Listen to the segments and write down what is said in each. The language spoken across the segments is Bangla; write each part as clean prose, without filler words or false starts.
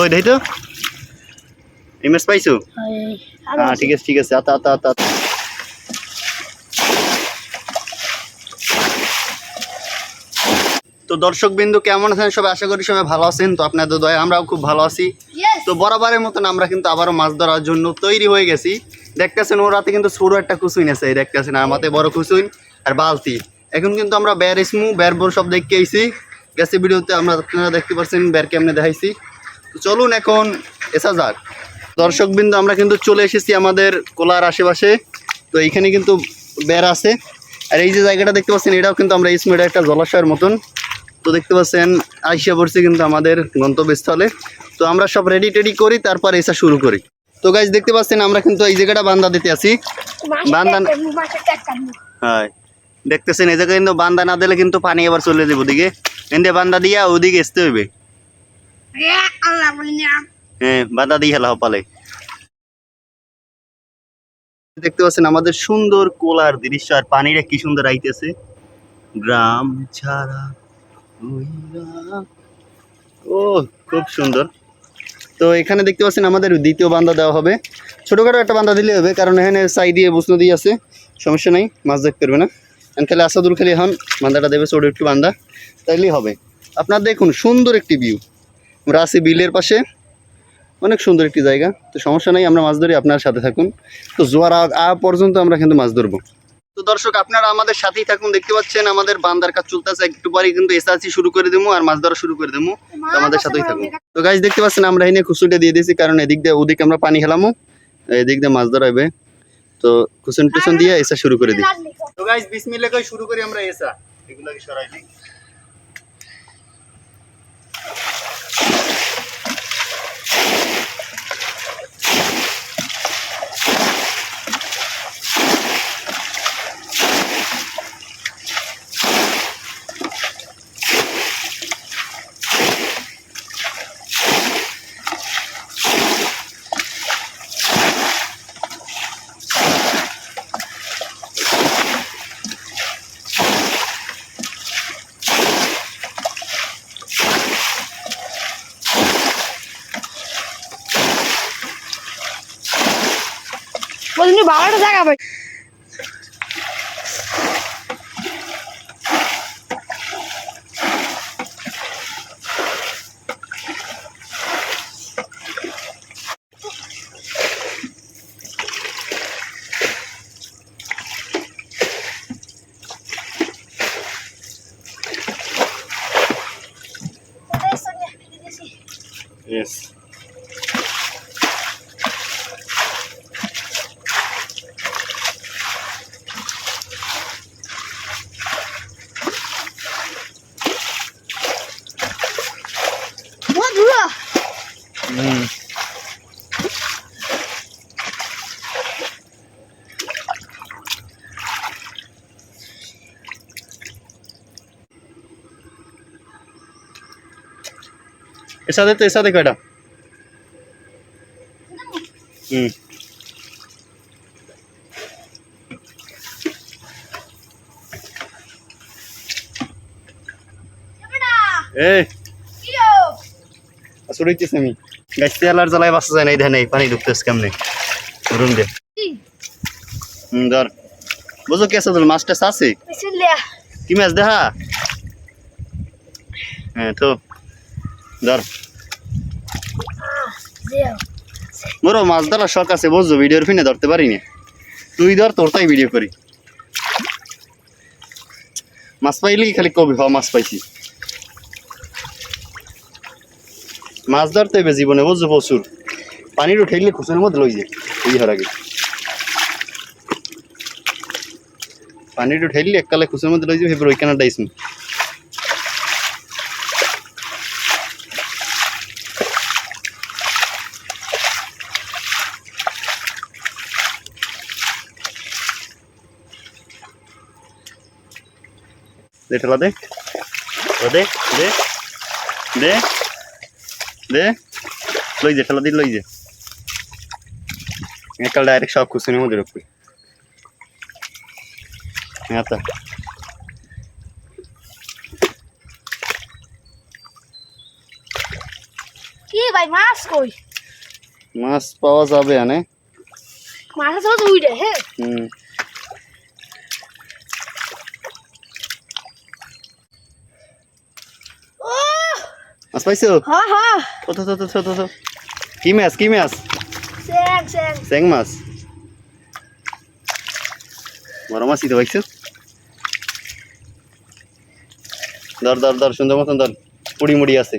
ওই দেই তো ইমেজ পাইছো? হ্যাঁ ঠিক আছে আতা আতা আতা। তো দর্শক বিন্দু কেমন আছেন সবাই? আশা করি সবাই ভালো আছেন। তো আপনাদের দয়া আমরাও খুব ভালো আছি। তো বরাবরের মতন আমরা কিন্তু আবারও মাছ ধরার জন্য তৈরি হয়ে গেছি। দেখতেছেন ওর হাতে কিন্তু ছোট একটা কুসুইন আছে, দেখতেছেন আমাদের বড় কুসুইন আর বালতি। এখন কিন্তু আমরা বের ইসমু বের বোর সব দেখতে আইছি গেছে ভিডিওতে আপনারা দেখতে পাচ্ছেন বের কেমনে দেখাইছি। তো চলুন এখন এসা যাক। দর্শক বিন্দু আমরা কিন্তু চলে এসেছি আমাদের কোলার আশেপাশে। তো এইখানে কিন্তু বের আছে আর এই যে জায়গাটা দেখতে পাচ্ছেন এটাও কিন্তু আমরা ইসমু একটা জলাশয়ের মতন। তো দেখতে পাচ্ছেন আইসা পড়ছে কিন্তু আমাদের গন্তব্যস্থলে। তো আমরা সব রেডি টেডি করি তারপর এসা শুরু করি। তো গাইজ দেখতে পাচ্ছেন আমরা কিন্তু এই জায়গাটা বান্দা দিতে আছি। বান্দা হ্যাঁ দেখতেছেন এই জায়গায় কিন্তু বান্দা না দিলে কিন্তু পানি আবার চলে যাবে ওদিকে। এনে বান্দা দিয়া ওদিকে আসতে হইবে। হ্যাঁ বান্দা দিয়ে হেলা পালে। দেখতে পাচ্ছেন আমাদের সুন্দর কোলার দৃশ্য আর পানিটা কি সুন্দর আইতেছে। গ্রাম ছাড়া ও খুব সুন্দর। তো এখানে দেখতে পাচ্ছেন আমাদের দ্বিতীয় বান্দা দেওয়া হবে। ছোটোখাটো একটা বান্দা দিলে হবে, কারণ এখানে সাই দিয়ে বসনো দিয়ে আছে, সমস্যা নেই, মাছ দেখতে পারবে না। খালি আসাদুল খালি এখন বান্দাটা দেবে ছোটো একটু বান্দা, তাইলেই হবে। আপনার দেখুন সুন্দর একটি ভিউ, আমরা আছি বিলের পাশে, অনেক সুন্দর একটি জায়গা। তো সমস্যা নেই, আমরা মাছ ধরি, আপনার সাথে থাকুন। তো জোয়ার পর্যন্ত আমরা কিন্তু মাছ ধরবো। তো দর্শক আপনারা আমাদের সাথেই থাকুন। দেখতে পাচ্ছেন আমাদের বান্দার কাজ চলতেছে, একটু পরে কিন্তু এসআরসি শুরু করে দেবো আর মাছ ধরা শুরু করে দেবো। তো আমাদের সাথেই থাকুন। তো গাইজ দেখতে পাচ্ছেন আমরা এনে খুচুটা দিয়ে দিয়েছি, কারণ এদিক দিয়ে ওদিকে আমরা পানি খেলামো, এদিক দিয়ে মাছ ধরা হবে। তো খুচুন টুচুন দিয়ে এসা শুরু করে দিই। তো গাইজ বিসমিল্লাহ কই শুরু করি আমরা এসা এগুলাকে সরাই দিই। বলনি বারোটা জায়গা ভাই। Yes. এর সাথে কয়টা? আসুরাইতেছি আমি গাছ তেলার জ্বালায় বাসা যায় না, এই ধানে পানি ঢুকতেছে কেমনে রুম দে। ধর বুঝো কি আছে তোর মাছটা আছে কি মাছ দেখা? হ্যাঁ তো ধর মোরও মাছ ধরার শখ আছে বুঝছো, ভিডিওর ফিনে ধরতে পারি না, তুই ধর তোর তাই ভিডিও করি। মাছ পাইলেই খালি কবি হ মাছ পাইছি। মাছ ধরতে হবে জীবনে বুঝছো, প্রচুর পানির উঠাইলে খুচুর মধ্যে লই যায়। এই হওয়ার আগে পানির উঠাইলে এককালে খুচুর মধ্যে লই যাবে, এবার ওইখানে ডাইস দে ঠেলা দে দে দে দে দে লই যে ঠেলা দিন লই যে একাল ডাইরেক্ট সব খুশির মধ্যে রাখবি। হ্যাঁ তা কি ভাই মাছ কই মাছ পাওয়া যাবে আনে মাছ আছে তো উইডে হ্যাঁ ও মাছ পাইছো হ্যাঁ হ্যাঁ তো কি মাছ স্যাং মাছ বড় মাছই তো পাইছো ধর সুন্দর মতন ধর পুড়ি মুড়ি আছে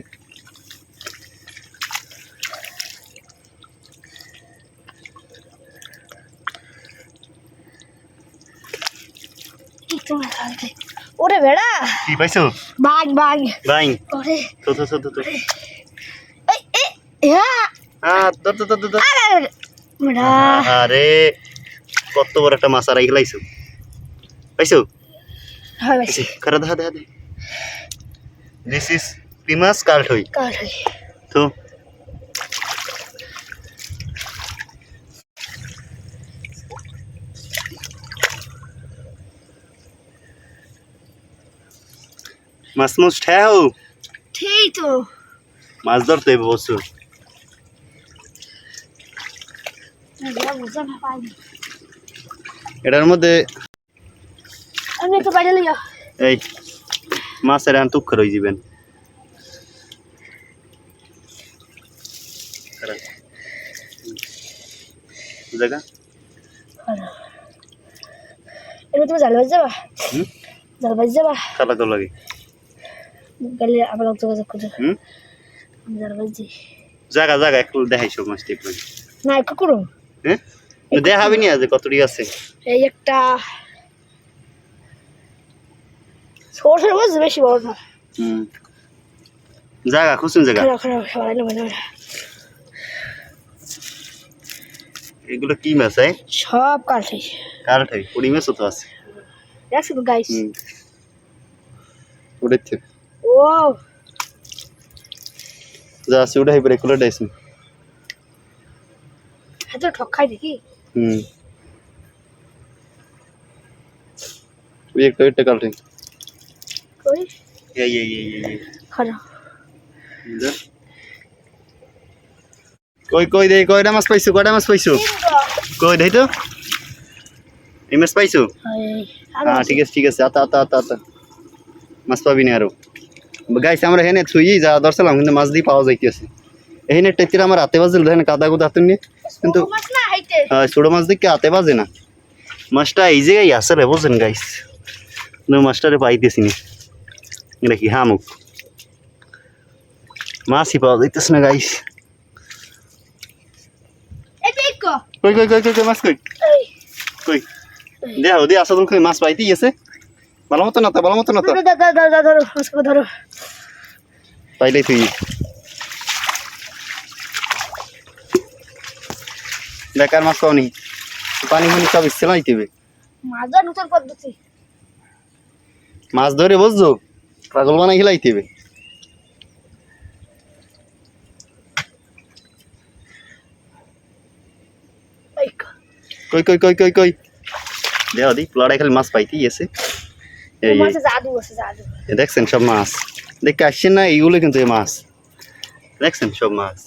ওরে বেড়া কি পাইছো বাঘ ভাই ওরে তো এই ইয়া ধর বেড়া আরে কত বড় একটা মাছ আর আইলাইছো পাইছো হয় ভাই করে দে দিস ইজ প্রিমাস কালঠই কার তো মাছ ঠেও ঠিক তো মাছ ধরতে বসু এটার মধ্যে আমি একটু বাইরে লিয়া এই মাছের আন তুক করে যাবেন জায়গা এবার তুমি জাল বাজ যাবা কালা তো লাগে গেলে আবার যোগাযোগ করো আমি জাল বাজি জায়গা একটু দেখাইছো মাছটি একটু না একটু করুন হ্যাঁ দেখাবি নি আজ কতটি আছে এই একটা ছোট মাছ বেশি বড় না জায়গা খুশুন জায়গা খারাপ সবাই না এগুলো কি মাছ সব কাটে কালঠাই পুরি মাছও তো আছে দেখছো তো গাইস উড়েছে ও যা আছে উড়াই পরে কুলে ডাইছ এত ঠক খাই দেখি ওই একটা কালঠাই কই এই খারাপ কই দে কয়টা মাছ পাইছো কই দেই তো এই মাছ পাইছো হ্যাঁ ঠিক আছে আতা মাছ পাবি না আরো গাইস আমরা হেনে থুই যা দর্শলাম কিন্তু মাছ দিয়ে পাওয়া যাইতেছে এখানে টেতির আমার হাতে বাজল দেখেন কাদা কুদা হাতে নিয়ে কিন্তু মাছ না হাইতে ছোট মাছ দেখে হাতে বাজে না মাছটা এই জায়গায় আসে রে বুঝছেন গাইস কিন্তু মাছটারে পাইতেছি না এটা কি হামুক মাছই পাওয়া যাইতেছে না গাইস এই দেখো কই মাছ কই দেহ দে আসা তুমি মাছ পাইতেই আছে ভালো মতো না তো ধরো মাছকে ধরো পাইলেই তুই বেকার মাছ পাওনি পানি সব ইচ্ছে লাইতে হবে মাছ ধর নতুন পদ্ধতি মাছ ধরে বুঝছো পাগল বানাই খেলাইতে হবে কই দেহ দি লড়াই খালি মাছ পাইতেই আছে জাদু দেখছেন সব মাছ দেখে আসছেন না এইগুলো কিন্তু এই মাছ দেখছেন সব মাছ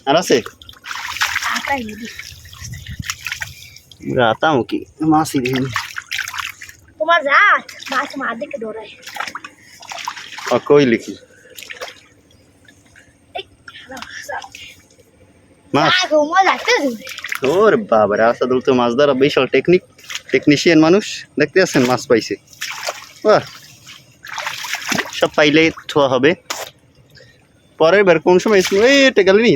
আর আছে রাতাম কি মাছই দেখিনি তোমার জাত মাছ মার দিকে দৌড়ায় কই লিখি মাছ ওর বাবা আসাদুল তো মাছ ধরা বিশাল টেকনিশিয়ান মানুষ দেখতে আছেন মাছ পাইছে বাহ সব পাইলে থোয়া হবে পরের বার কোন সময় এই টেকালি নি